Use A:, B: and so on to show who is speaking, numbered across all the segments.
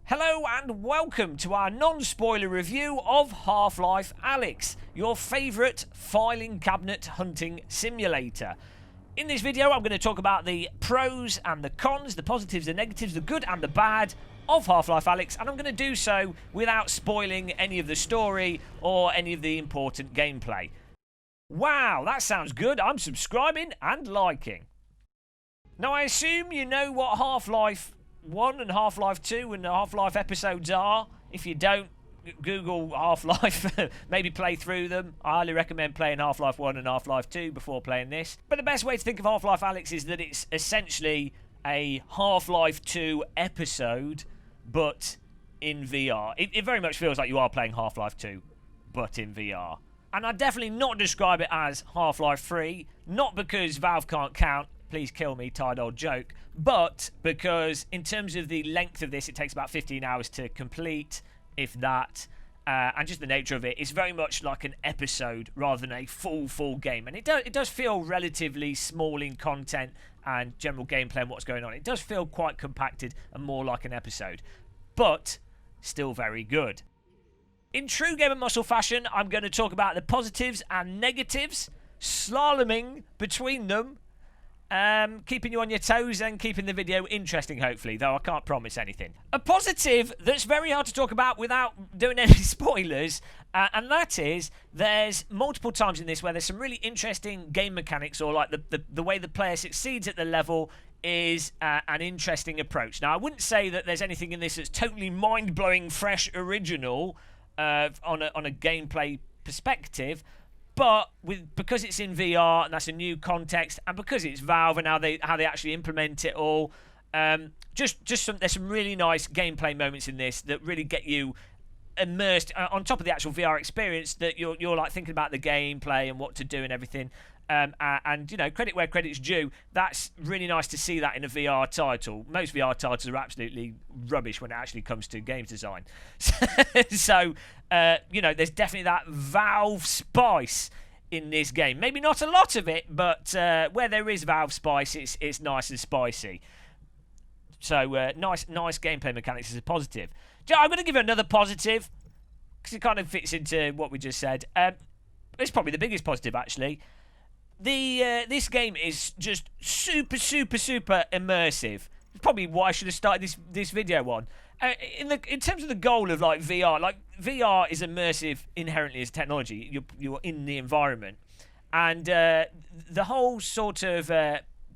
A: Hello and welcome to our non-spoiler review of Half-Life Alyx, your favourite filing cabinet hunting simulator. In this video I'm going to talk about the pros and the cons, the positives, the negatives, the good and the bad of Half-Life Alyx, and I'm going to do so without spoiling any of the story or any of the important gameplay. Wow, that sounds good. I'm subscribing and liking. Now I assume you know what Half-Life 1 and Half-Life 2 and the Half-Life episodes are. If you don't, Google Half-Life, maybe play through them. I highly recommend playing Half-Life 1 and Half-Life 2 before playing this. But the best way to think of Half-Life Alyx is that it's essentially a Half-Life 2 episode, but in VR. It very much feels like you are playing Half-Life 2, but in VR. And I'd definitely not describe it as Half-Life 3, not because Valve can't count, please kill me, tired old joke, but because in terms of the length of this, it takes about 15 hours to complete, if that, and just the nature of it, it's very much like an episode rather than a full game. And it does feel relatively small in content and general gameplay and what's going on. It does feel quite compacted and more like an episode, but still very good. In true Game and Muscle fashion, I'm going to talk about the positives and negatives, slaloming between them, keeping you on your toes and keeping the video interesting, hopefully, though I can't promise anything. A positive that's very hard to talk about without doing any spoilers, and that is there's multiple times in this where there's some really interesting game mechanics, or like the way the player succeeds at the level is an interesting approach. Now, I wouldn't say that there's anything in this that's totally mind-blowing, fresh, original on a gameplay perspective, but because it's in VR and that's a new context, and because it's Valve and how they actually implement it all, there's some really nice gameplay moments in this that really get you immersed on top of the actual VR experience. That you're like thinking about the gameplay and what to do and everything. And you know, credit where credit's due. That's really nice to see that in a VR title. Most VR titles are absolutely rubbish when it actually comes to games design. So you know, there's definitely that Valve spice in this game. Maybe not a lot of it, but where there is Valve spice, it's nice and spicy. So nice gameplay mechanics is a positive. I'm going to give it another positive because it kind of fits into what we just said. It's probably the biggest positive, actually. This game is just super immersive. It's probably why I should have started this video on. In terms of the goal of like VR, like VR is immersive inherently as technology. You're in the environment, and the whole sort of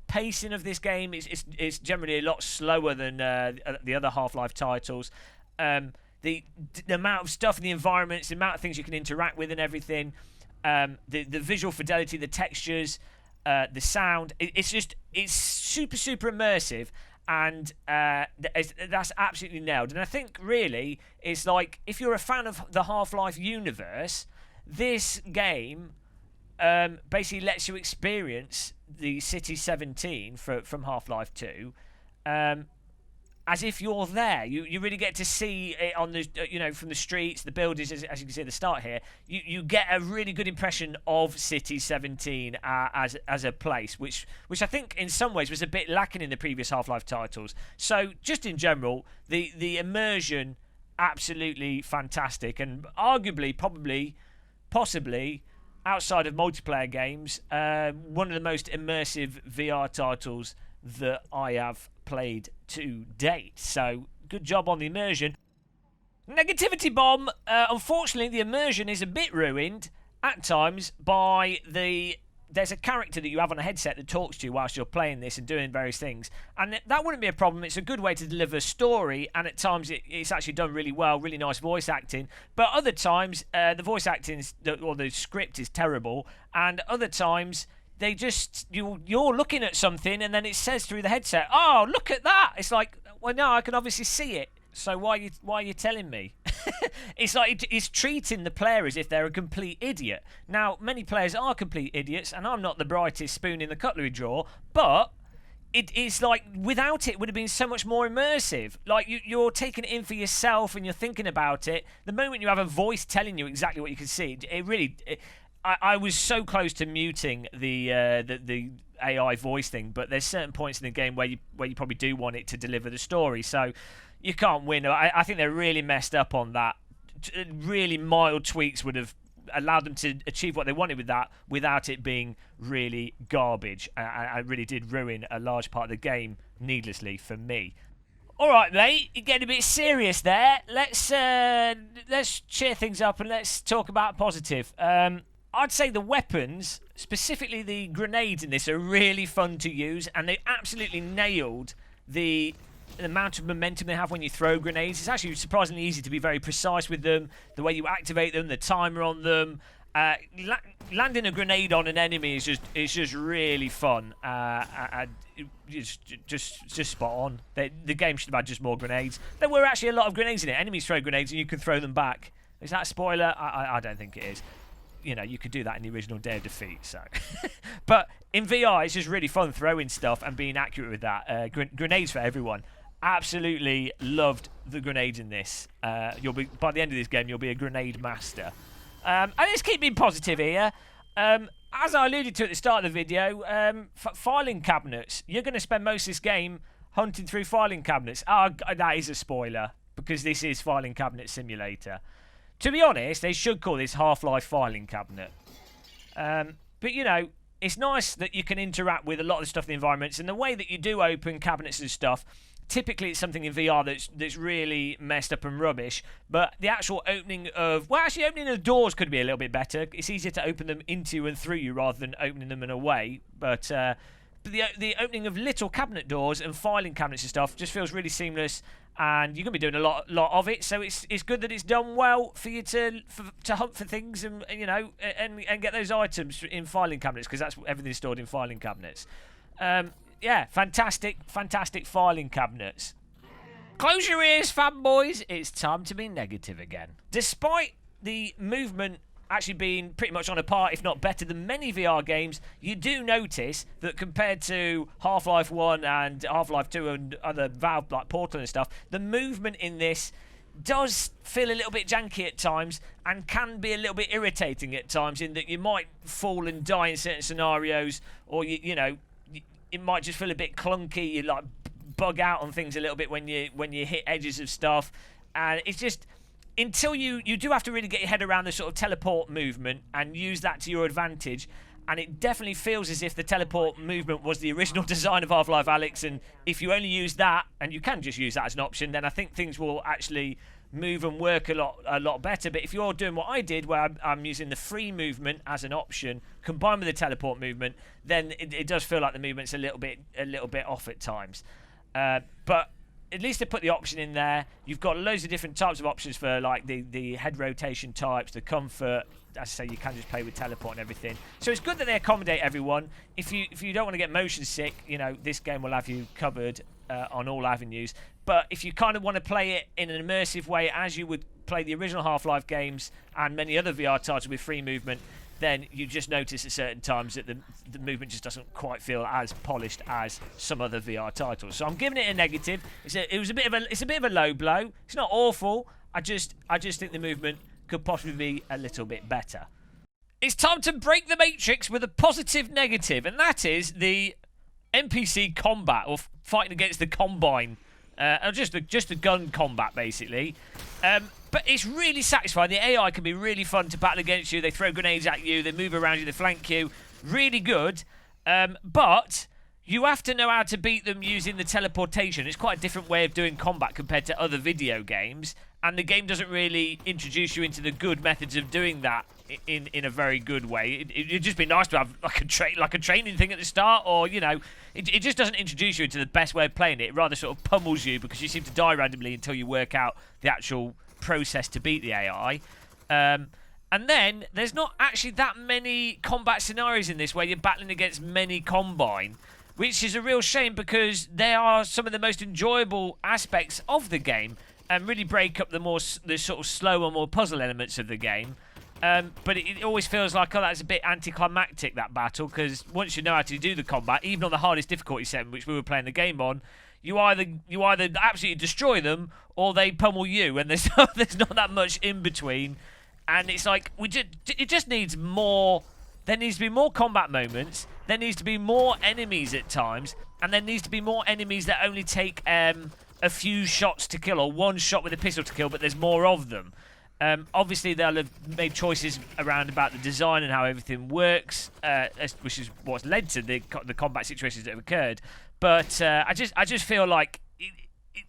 A: pacing of this game is generally a lot slower than the other Half-Life titles. The amount of stuff in the environments, the amount of things you can interact with, and everything. The visual fidelity, the textures, the sound, it's super immersive, and that's absolutely nailed. And I think really it's like, if you're a fan of the Half-Life universe, this game basically lets you experience the City 17 from Half-Life 2 as if you're there. You really get to see it on the, you know, from the streets, the buildings, as you can see at the start here. You get a really good impression of City 17 as a place, which I think in some ways was a bit lacking in the previous Half-Life titles. So just in general, the immersion, absolutely fantastic, and arguably, possibly, outside of multiplayer games, one of the most immersive VR titles that I have played to date. So good job on the immersion. Negativity bomb. Unfortunately, the immersion is a bit ruined at times by there's a character that you have on a headset that talks to you whilst you're playing this and doing various things, and that wouldn't be a problem. It's a good way to deliver story, and at times it's actually done really well, really nice voice acting. But other times the voice acting or the script is terrible, and other times they just, you're looking at something and then it says through the headset, "Oh, look at that." It's like, well, no, I can obviously see it. So why are you telling me? It's like it's treating the player as if they're a complete idiot. Now, many players are complete idiots, and I'm not the brightest spoon in the cutlery drawer, but it's like, without it would have been so much more immersive. Like you're taking it in for yourself and you're thinking about it. The moment you have a voice telling you exactly what you can see, it really... I was so close to muting the AI voice thing, but there's certain points in the game where you probably do want it to deliver the story. So you can't win. I think they're really messed up on that. Really mild tweaks would have allowed them to achieve what they wanted with that without it being really garbage. I really did ruin a large part of the game needlessly for me. All right, mate, you're getting a bit serious there. Let's cheer things up and let's talk about positive. I'd say the weapons, specifically the grenades in this, are really fun to use, and they absolutely nailed the amount of momentum they have when you throw grenades. It's actually surprisingly easy to be very precise with them, the way you activate them, the timer on them. Landing a grenade on an enemy is just really fun. It's just spot on. The game should have had just more grenades. There were actually a lot of grenades in it. Enemies throw grenades and you can throw them back. Is that a spoiler? I don't think it is. You know, you could do that in the original Day of Defeat. So, but in VR, it's just really fun throwing stuff and being accurate with that. Grenades for everyone. Absolutely loved the grenades in this. You'll be by the end of this game, you'll be a grenade master. And let's keep being positive here. As I alluded to at the start of the video, filing cabinets. You're going to spend most of this game hunting through filing cabinets. That is a spoiler because this is Filing Cabinet Simulator. To be honest, they should call this Half-Life Filing Cabinet. But, you know, it's nice that you can interact with a lot of the stuff in the environments, and the way that you do open cabinets and stuff, typically it's something in VR that's really messed up and rubbish, but the actual opening of... Well, actually, opening of doors could be a little bit better. It's easier to open them into and through you rather than opening them in a way, but the opening of little cabinet doors and filing cabinets and stuff just feels really seamless, and you're going to be doing a lot of it, so it's good that it's done well for you to hunt for things and you know and get those items in filing cabinets, because that's everything's stored in filing cabinets. Yeah, fantastic filing cabinets. Close your ears, fanboys. It's time to be negative again. Despite the movement actually being pretty much on a par, if not better than many VR games, you do notice that compared to Half-Life 1 and Half-Life 2 and other Valve like Portal and stuff, the movement in this does feel a little bit janky at times and can be a little bit irritating at times, in that you might fall and die in certain scenarios, or you know, it might just feel a bit clunky. You like bug out on things a little bit when you hit edges of stuff, and it's just... Until you do have to really get your head around the sort of teleport movement and use that to your advantage, and it definitely feels as if the teleport movement was the original design of Half-Life Alyx, and if you only use that, and you can just use that as an option, then I think things will actually move and work a lot better. But if you're doing what I did, where I'm using the free movement as an option combined with the teleport movement, then it does feel like the movement's a little bit off at times. But at least they put the option in there. You've got loads of different types of options for like the head rotation types, the comfort. As I say, you can just play with teleport and everything. So it's good that they accommodate everyone. If you don't want to get motion sick, you know, this game will have you covered on all avenues. But if you kind of want to play it in an immersive way, as you would play the original Half-Life games and many other VR titles with free movement, then you just notice at certain times that the movement just doesn't quite feel as polished as some other VR titles. So I'm giving it a negative. It's a bit of a low blow. It's not awful. I just think the movement could possibly be a little bit better. It's time to break the matrix with a positive negative, and that is the NPC combat, or fighting against the Combine. Or just the gun combat, basically. But it's really satisfying. The AI can be really fun to battle against you. They throw grenades at you. They move around you. They flank you. Really good. But you have to know how to beat them using the teleportation. It's quite a different way of doing combat compared to other video games. And the game doesn't really introduce you into the good methods of doing that in a very good way. It'd just be nice to have like a training thing at the start, or you know, it just doesn't introduce you into the best way of playing it. It rather sort of pummels you because you seem to die randomly until you work out the actual process to beat the AI. And then there's not actually that many combat scenarios in this where you're battling against many Combine, which is a real shame because they are some of the most enjoyable aspects of the game and really break up the sort of slower, more puzzle elements of the game. But it always feels like, oh, that's a bit anticlimactic, that battle, because once you know how to do the combat, even on the hardest difficulty setting, which we were playing the game on, you either absolutely destroy them or they pummel you, and there's not that much in between. And it's like it just needs more. There needs to be more combat moments. There needs to be more enemies at times, and there needs to be more enemies that only take a few shots to kill or one shot with a pistol to kill, but there's more of them. Obviously, they'll have made choices around about the design and how everything works, which is what's led to the combat situations that have occurred. But I just feel like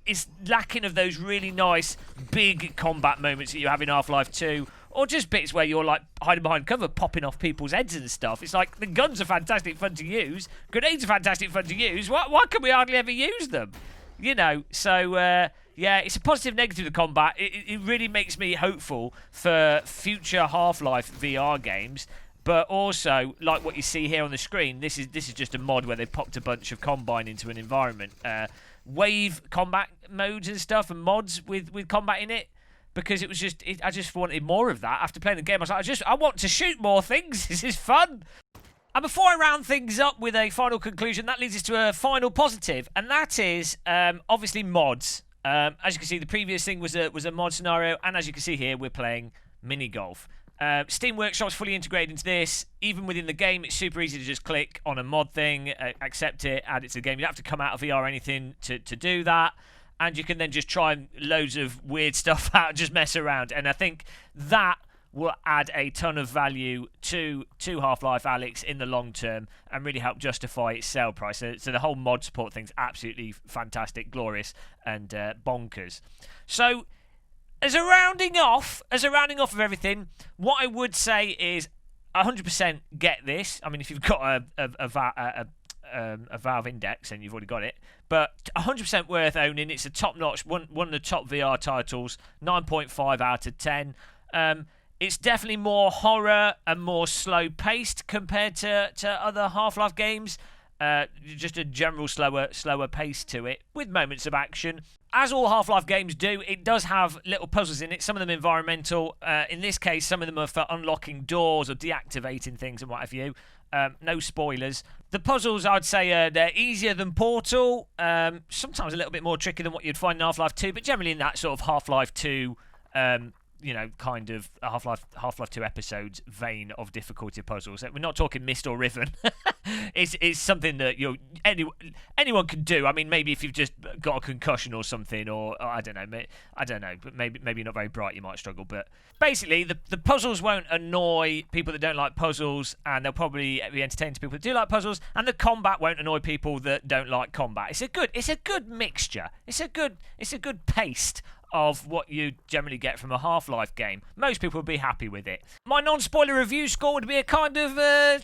A: it's lacking of those really nice big combat moments that you have in Half-Life 2, or just bits where you're like hiding behind cover, popping off people's heads and stuff. It's like the guns are fantastic fun to use, grenades are fantastic fun to use. Why can we hardly ever use them? You know, so. Yeah, it's a positive, negative, the combat. It really makes me hopeful for future Half-Life VR games. But also, like what you see here on the screen, this is just a mod where they popped a bunch of Combine into an environment. Wave combat modes and stuff and mods with combat in it. Because it was just, I just wanted more of that. After playing the game, I was like, I want to shoot more things. This is fun. And before I round things up with a final conclusion, that leads us to a final positive. And that is, obviously, mods. As you can see, the previous thing was a mod scenario, and as you can see here, we're playing mini golf. Steam Workshop's fully integrated into this. Even within the game, it's super easy to just click on a mod thing, accept it, add it to the game. You don't have to come out of VR or anything to do that, and you can then just try loads of weird stuff out, just mess around. And I think that will add a ton of value to Half-Life Alyx in the long term and really help justify its sale price. So the whole mod support thing's absolutely fantastic, glorious, and bonkers. So as a rounding off of everything, what I would say is 100% get this. I mean, if you've got a Valve Index, then you've already got it. But 100% worth owning. It's a top-notch, one of the top VR titles, 9.5 out of 10. It's definitely more horror and more slow-paced compared to other Half-Life games. Just a general slower pace to it, with moments of action. As all Half-Life games do, it does have little puzzles in it, some of them environmental. In this case, some of them are for unlocking doors or deactivating things and what have you. No spoilers. The puzzles, I'd say, they're easier than Portal. Sometimes a little bit more tricky than what you'd find in Half-Life 2, but generally in that sort of Half-Life 2... kind of Half-Life 2 episodes vein of difficulty puzzles. We're not talking Mist or Riven. It's something that anyone can do. I mean, maybe if you've just got a concussion or something, or I don't know, but maybe you're not very bright, you might struggle. But basically, the puzzles won't annoy people that don't like puzzles, and they'll probably be entertaining to people that do like puzzles. And the combat won't annoy people that don't like combat. It's a good mixture. It's a good paste of what you generally get from a Half-Life game. Most people would be happy with it. My non-spoiler review score would be a kind of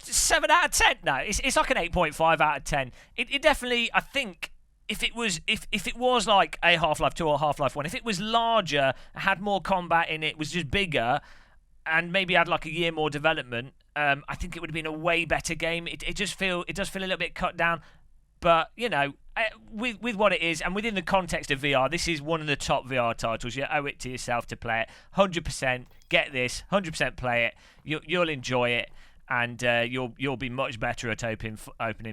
A: 7 out of 10. No, it's like an 8.5 out of 10. It definitely, I think, if it was like a Half-Life 2 or Half-Life 1, if it was larger, had more combat in it, was just bigger, and maybe had like a year more development, I think it would have been a way better game. It does feel a little bit cut down, but you know, with what it is and within the context of VR, this is one of the top VR titles. You owe it to yourself to play it. 100% get this. 100% play it. You'll enjoy it, and you'll be much better at opening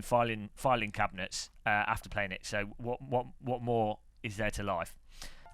A: filing cabinets after playing it. So what more is there to life?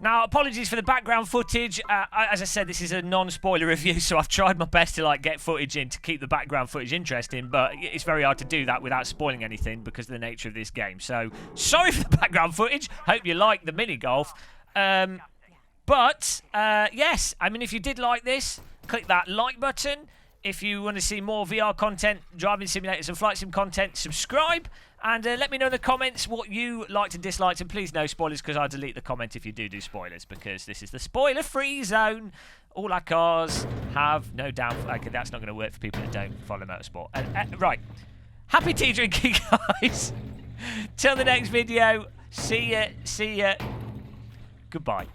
A: Now, apologies for the background footage. As I said, this is a non-spoiler review, so I've tried my best to get footage in to keep the background footage interesting, but it's very hard to do that without spoiling anything because of the nature of this game. So, sorry for the background footage. Hope you like the mini-golf. But, yes, I mean, if you did like this, click that like button. If you want to see more VR content, driving simulators and flight sim content, subscribe. And let me know in the comments what you liked and disliked. And please no spoilers, because I'll delete the comment if you do spoilers, because this is the spoiler-free zone. All our cars have no down... Okay, that's not going to work for people that don't follow motorsport. Right. Happy tea drinking, guys. Till the next video. See ya. Goodbye.